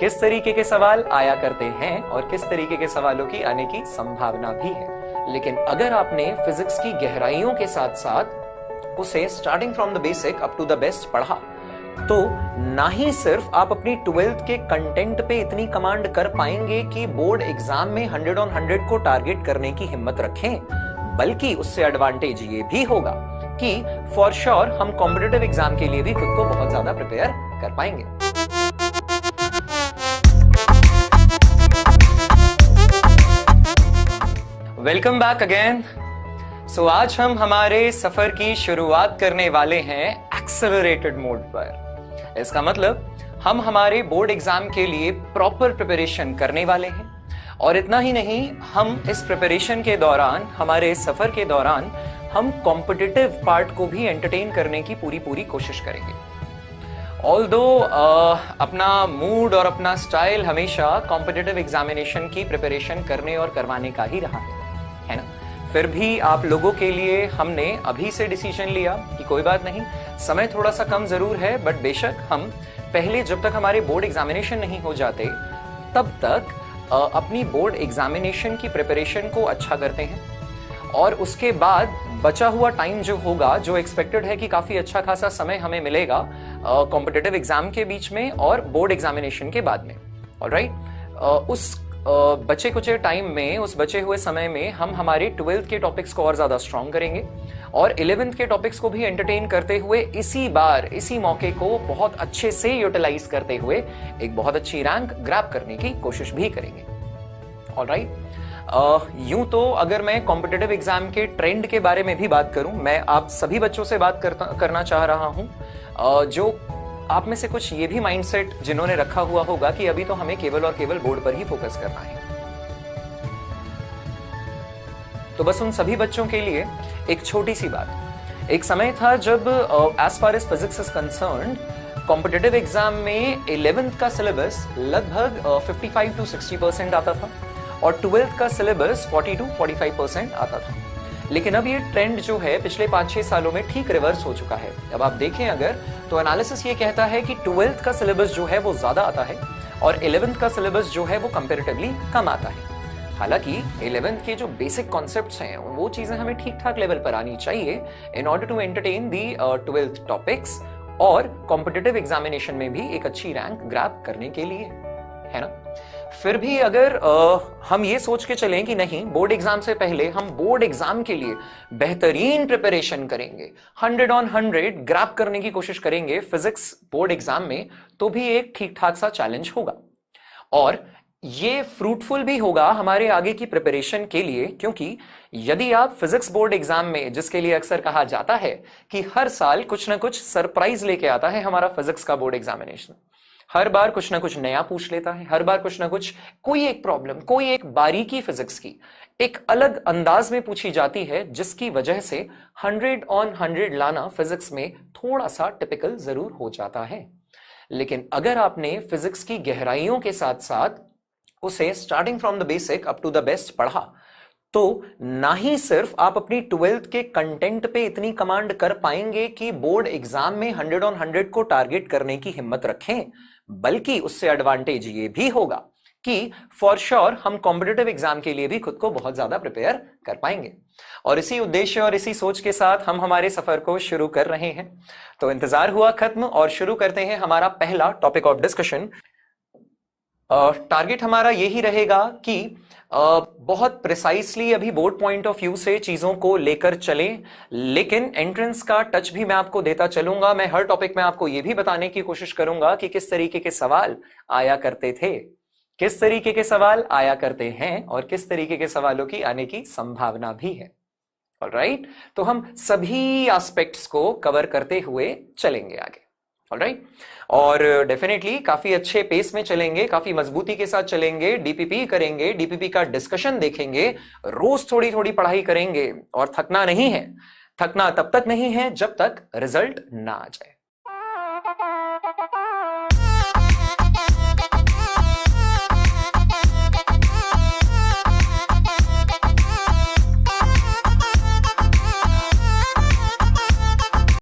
किस तरीके के सवाल आया करते हैं और किस तरीके के सवालों की आने की संभावना भी है। लेकिन अगर आपने फिजिक्स की गहराइयों के साथ साथ उसे starting from the basic up to the best पढ़ा, तो ना ही सिर्फ आप अपनी 12th के कंटेंट पे इतनी कमांड कर पाएंगे कि बोर्ड एग्जाम में 100 on 100 को टारगेट करने की हिम्मत रखें, बल्कि उससे एडवांटेज ये भी होगा कि फॉर श्योर हम कॉम्पिटिटिव एग्जाम के लिए भी खुद को बहुत ज्यादा प्रिपेयर कर पाएंगे। Welcome back again. सो आज हम हमारे सफर की शुरुआत करने वाले हैं एक्सेलरेटेड मोड पर। इसका मतलब हम हमारे बोर्ड एग्जाम के लिए प्रॉपर प्रिपरेशन करने वाले हैं, और इतना ही नहीं, हम इस प्रिपरेशन के दौरान, हमारे सफर के दौरान हम कॉम्पिटिटिव पार्ट को भी एंटरटेन करने की पूरी कोशिश करेंगे। ऑल्दो अपना मूड और अपना स्टाइल हमेशा कॉम्पिटिटिव एग्जामिनेशन की प्रिपरेशन करने और करवाने का ही रहा है ना, फिर भी आप लोगों के लिए हमने अभी से डिसीजन लिया कि कोई बात नहीं, समय थोड़ा सा कम जरूर है, बट बेशक हम पहले, जब तक हमारे बोर्ड एग्जामिनेशन नहीं हो जाते, तब तक अपनी बोर्ड एग्जामिनेशन की प्रिपरेशन को अच्छा करते हैं, और उसके बाद बचा हुआ टाइम जो होगा, जो एक्सपेक्टेड है कि काफी अच्छा खासा समय हमें मिलेगा कॉम्पिटिटिव एग्जाम के बीच में और बोर्ड एग्जामिनेशन के बाद में, ऑलराइट, उस बचे कुछ टाइम में, उस बचे हुए समय में हम हमारे 12th के टॉपिक्स को और ज्यादा स्ट्रॉन्ग करेंगे और 11th के टॉपिक्स को भी एंटरटेन करते हुए इसी मौके को बहुत अच्छे से यूटिलाइज करते हुए एक बहुत अच्छी रैंक ग्रैब करने की कोशिश भी करेंगे। ऑलराइट, यूं तो अगर मैं कॉम्पिटिटिव एग्जाम के ट्रेंड के बारे में भी बात करूं, मैं आप सभी बच्चों से बात करना चाह रहा हूं जो आप में से कुछ ये भी माइंडसेट जिन्होंने रखा हुआ होगा कि अभी तो हमें केवल और केवल बोर्ड पर ही फोकस करना है। तो बस उन सभी बच्चों के लिए एक छोटी सी बात। एक समय था जब as far as physics is concerned, competitive exam में 11th का सिलेबस लगभग 55 to 60% आता था और 12th का सिलेबस 40 to 45% आता था। लेकिन अब ये ट्रेंड जो है पिछले 5-6 सालों में ठीक रिवर्स हो चुका है। अब आप देखें अगर, तो एनालिसिस ये कहता है कि 12th का सिलेबस जो है वो ज्यादा आता है और 11th का सिलेबस जो है वो कंपैरेटिवली कम आता है। हालांकि 11th के जो बेसिक कॉन्सेप्ट्स हैं वो चीजें हमें ठीक ठाक लेवल पर आनी चाहिए in order to entertain the 12th topics और कॉम्पिटिटिव एग्जामिनेशन में भी एक अच्छी रैंक ग्रैब करने के लिए, है ना। फिर भी अगर हम ये सोच के चलें कि नहीं, बोर्ड एग्जाम से पहले हम बोर्ड एग्जाम के लिए बेहतरीन प्रिपरेशन करेंगे, 100 on 100 ग्रैब करने की कोशिश करेंगे फिजिक्स बोर्ड एग्जाम में, तो भी एक ठीक ठाक सा चैलेंज होगा और ये फ्रूटफुल भी होगा हमारे आगे की प्रिपरेशन के लिए। क्योंकि यदि आप फिजिक्स बोर्ड एग्जाम में, जिसके लिए अक्सर कहा जाता है कि हर साल कुछ ना कुछ सरप्राइज लेके आता है हमारा फिजिक्स का बोर्ड एग्जामिनेशन, हर बार कुछ ना कुछ नया पूछ लेता है, हर बार कुछ ना कुछ, कोई एक प्रॉब्लम, कोई एक बारीकी फिजिक्स की एक अलग अंदाज में पूछी जाती है, जिसकी वजह से 100 on 100 लाना फिजिक्स में थोड़ा सा टिपिकल जरूर हो जाता है। लेकिन अगर आपने फिजिक्स की गहराइयों के साथ साथ उसे starting from the basic up to the best पढ़ा, तो ना ही सिर्फ आप अपनी 12th के कंटेंट पे इतनी कमांड कर पाएंगे कि बोर्ड एग्जाम में 100 on 100 को टारगेट करने की हिम्मत रखें, बल्कि उससे एडवांटेज ये भी होगा कि फॉर श्योर हम कॉम्पिटिटिव एग्जाम के लिए भी खुद को बहुत ज्यादा प्रिपेयर कर पाएंगे। और इसी उद्देश्य और इसी सोच के साथ हम हमारे सफर को शुरू कर रहे हैं। तो इंतजार हुआ खत्म और शुरू करते हैं हमारा पहला टॉपिक ऑफ डिस्कशन। टारगेट हमारा यही रहेगा कि बहुत प्रिसाइसली अभी बोर्ड पॉइंट ऑफ व्यू से चीजों को लेकर चलें, लेकिन एंट्रेंस का टच भी मैं आपको देता चलूंगा। मैं हर टॉपिक में आपको यह भी बताने की कोशिश करूंगा कि किस तरीके के सवाल आया करते थे, किस तरीके के सवाल आया करते हैं और किस तरीके के सवालों की आने की संभावना भी है। ऑलराइट, तो हम सभी एस्पेक्ट्स को कवर करते हुए चलेंगे आगे। ऑलराइट, और डेफिनेटली काफी अच्छे पेस में चलेंगे, काफी मजबूती के साथ चलेंगे, डीपीपी करेंगे, डीपीपी का डिस्कशन देखेंगे, रोज थोड़ी थोड़ी पढ़ाई करेंगे और थकना नहीं है। थकना तब तक नहीं है जब तक रिजल्ट ना आ जाए।